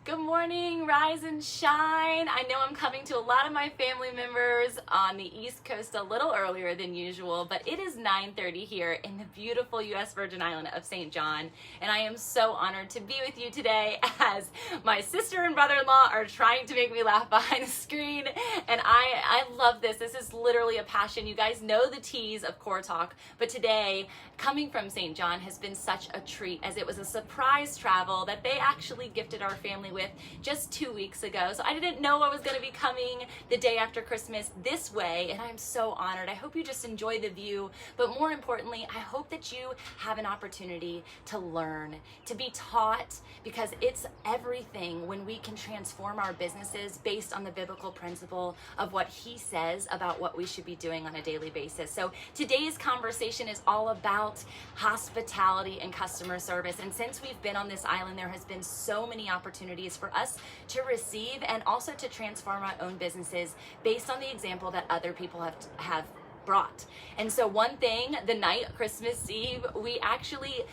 Good morning, rise and shine. I know I'm coming to a lot of my family members on the East Coast a little earlier than usual, but it is 9:30 here in the beautiful U.S. Virgin Island of St. John, and I am so honored to be with you today as my sister and brother-in-law are trying to make me laugh behind the screen, and I love this. This is literally a passion. You guys know the tease of Core Talk, but today, coming from St. John has been such a treat as it was a surprise travel that they actually gifted our family with just 2 weeks ago. So I didn't know I was going to be coming the day after Christmas this way, and I'm so honored. I hope you just enjoy the view, but more importantly, I hope that you have an opportunity to learn, to be taught, because it's everything when we can transform our businesses based on the biblical principle of what he says about what we should be doing on a daily basis. So today's conversation is all about hospitality and customer service. And since we've been on this island, there has been so many opportunities for us to receive and also to transform our own businesses based on the example that other people have brought. And so one thing, the night of Christmas Eve, we actually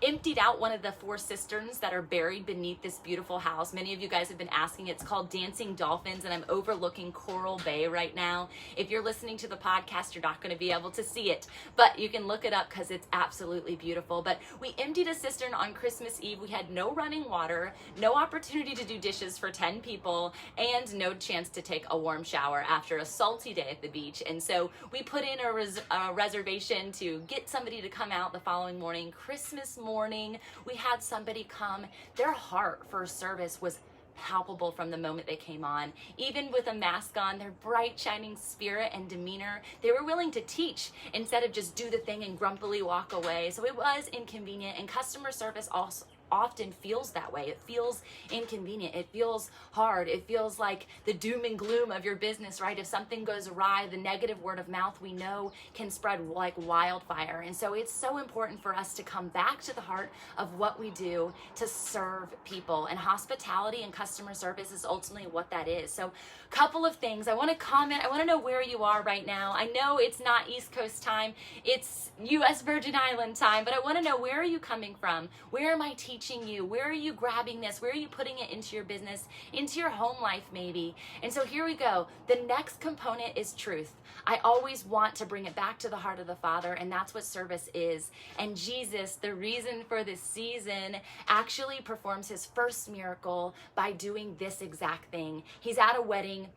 emptied out one of the 4 cisterns that are buried beneath this beautiful house. Many of you guys have been asking. It's called Dancing Dolphins, and I'm overlooking Coral Bay right now. If you're listening to the podcast, you're not going to be able to see it, but you can look it up because it's absolutely beautiful. But we emptied a cistern on Christmas Eve. We had no running water, no opportunity to do dishes for 10 people, and no chance to take a warm shower after a salty day at the beach. And so we put in a reservation to get somebody to come out the following morning. Christmas morning, we had somebody come. Their heart for service was palpable from the moment they came on. Even with a mask on, their bright, shining spirit and demeanor, they were willing to teach instead of just do the thing and grumpily walk away. So it was inconvenient, and customer service also often feels that way. It feels inconvenient. It feels hard. It feels like the doom and gloom of your business, right? If something goes awry, the negative word of mouth we know can spread like wildfire. And so it's so important for us to come back to the heart of what we do to serve people. And hospitality and customer service is ultimately what that is. So a couple of things. I want to comment. I want to know where you are right now. I know it's not East Coast time. It's U.S. Virgin Island time, but I want to know, where are you coming from? Where am I teaching you? Where are you grabbing this? Where are you putting it into your business, into your home life maybe? And so here we go. The next component is truth. I always want to bring it back to the heart of the Father, and that's what service is. And Jesus, the reason for this season, actually performs his first miracle by doing this exact thing. He's at a wedding.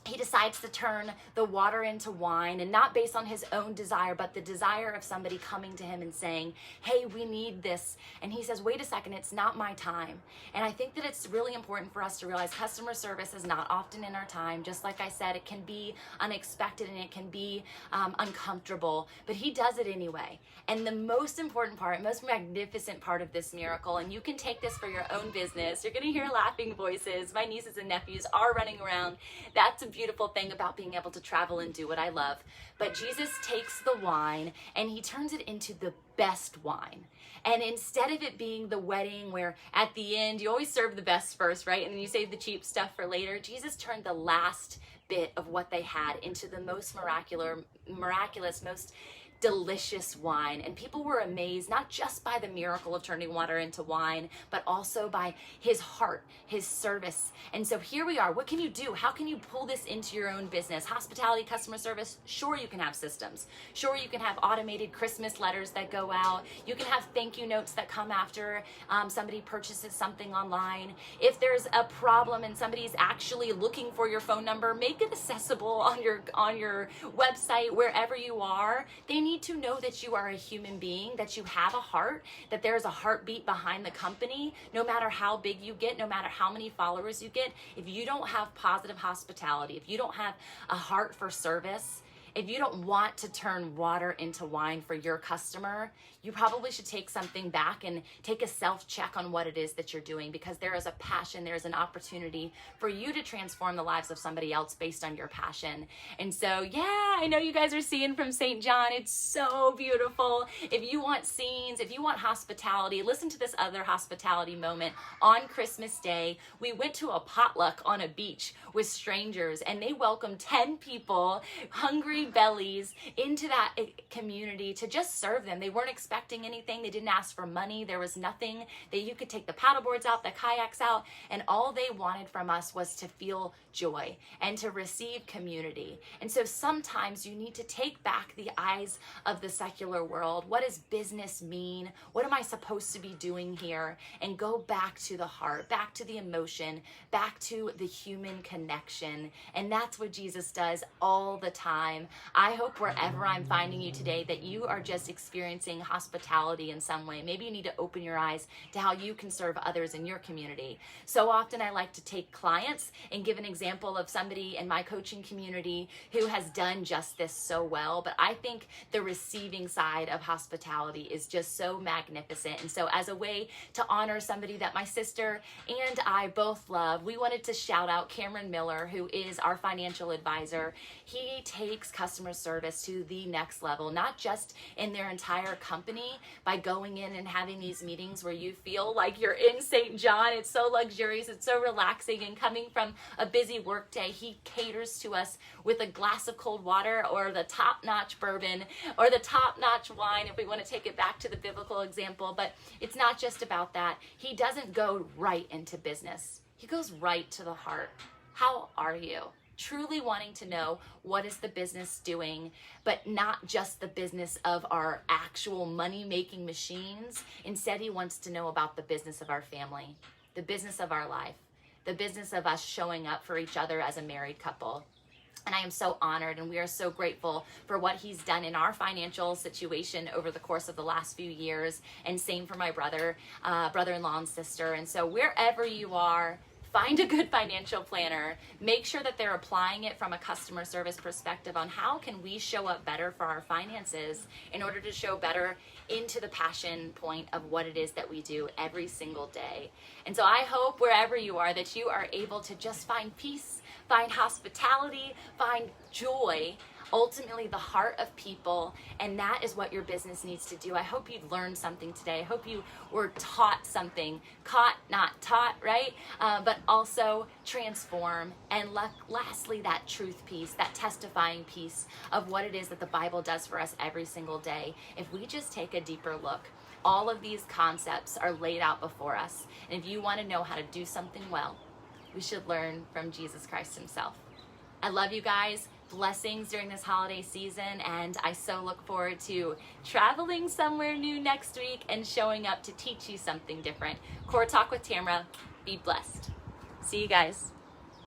He decides to turn the water into wine, and not based on his own desire, but the desire of somebody coming to him and saying, hey, we need this. And he says, wait a second, it's not my time. And I think that it's really important for us to realize customer service is not often in our time. Just like I said, it can be unexpected and it can be uncomfortable, but he does it anyway. And the most important part, most magnificent part of this miracle, and you can take this for your own business, you're going to hear laughing voices. My nieces and nephews are running around. That's a beautiful thing about being able to travel and do what I love. But Jesus takes the wine and he turns it into the best wine. And instead of it being the wedding where at the end you always serve the best first, right? And then you save the cheap stuff for later, Jesus turned the last bit of what they had into the most miraculous, most delicious wine. And people were amazed, not just by the miracle of turning water into wine, but also by his heart, his service. And so here we are. What can you do? How can you pull this into your own business? Hospitality, customer service. Sure, you can have systems. Sure, you can have automated Christmas letters that go out. You can have thank you notes that come after somebody purchases something online. If there's a problem and somebody's actually looking for your phone number, make it accessible on your website, wherever you are. They need to know that you are a human being, that you have a heart, that there's a heartbeat behind the company. No matter how big you get, no matter how many followers you get, if you don't have positive hospitality, if you don't have a heart for service, if you don't want to turn water into wine for your customer, you probably should take something back and take a self-check on what it is that you're doing, because there is a passion, there's an opportunity for you to transform the lives of somebody else based on your passion. And so, yeah, I know you guys are seeing from St. John. It's so beautiful. If you want scenes, if you want hospitality, listen to this other hospitality moment. On Christmas Day, we went to a potluck on a beach with strangers, and they welcomed 10 people, hungry, hungry bellies into that community to just serve them. They weren't expecting anything. They didn't ask for money. There was nothing that you could take the paddleboards out, the kayaks out, and all they wanted from us was to feel joy and to receive community. And so sometimes you need to take back the eyes of the secular world. What does business mean? What am I supposed to be doing here? And go back to the heart, back to the emotion, back to the human connection. And that's what Jesus does all the time. I hope wherever I'm finding you today that you are just experiencing hospitality in some way. Maybe you need to open your eyes to how you can serve others in your community. So often I like to take clients and give an example of somebody in my coaching community who has done just this so well. But I think the receiving side of hospitality is just so magnificent. And so as a way to honor somebody that my sister and I both love, we wanted to shout out Cameron Miller, who is our financial advisor. He takes customer service to the next level, not just in their entire company by going in and having these meetings where you feel like you're in St. John. It's so luxurious, it's so relaxing, and coming from a busy work day, he caters to us with a glass of cold water or the top-notch bourbon or the top-notch wine, if we want to take it back to the biblical example. But it's not just about that. He doesn't go right into business. He goes right to the heart. How are you? Truly wanting to know what is the business doing, but not just the business of our actual money-making machines. Instead, he wants to know about the business of our family, the business of our life, the business of us showing up for each other as a married couple. And I am so honored, and we are so grateful for what he's done in our financial situation over the course of the last few years, and same for my brother-in-law and sister. And so wherever you are, find a good financial planner. Make sure that they're applying it from a customer service perspective on how can we show up better for our finances in order to show better into the passion point of what it is that we do every single day. And so I hope wherever you are that you are able to just find peace, find hospitality, find joy, ultimately the heart of people, and that is what your business needs to do. I hope you learned something today. I hope you were taught something, caught, not taught, right? But also transform. And lastly, that truth piece, that testifying piece of what it is that the Bible does for us every single day. If we just take a deeper look, all of these concepts are laid out before us. And if you want to know how to do something well, we should learn from Jesus Christ himself. I love you guys. Blessings during this holiday season, and I so look forward to traveling somewhere new next week and showing up to teach you something different. Core Talk with Tamra. Be blessed. See you guys.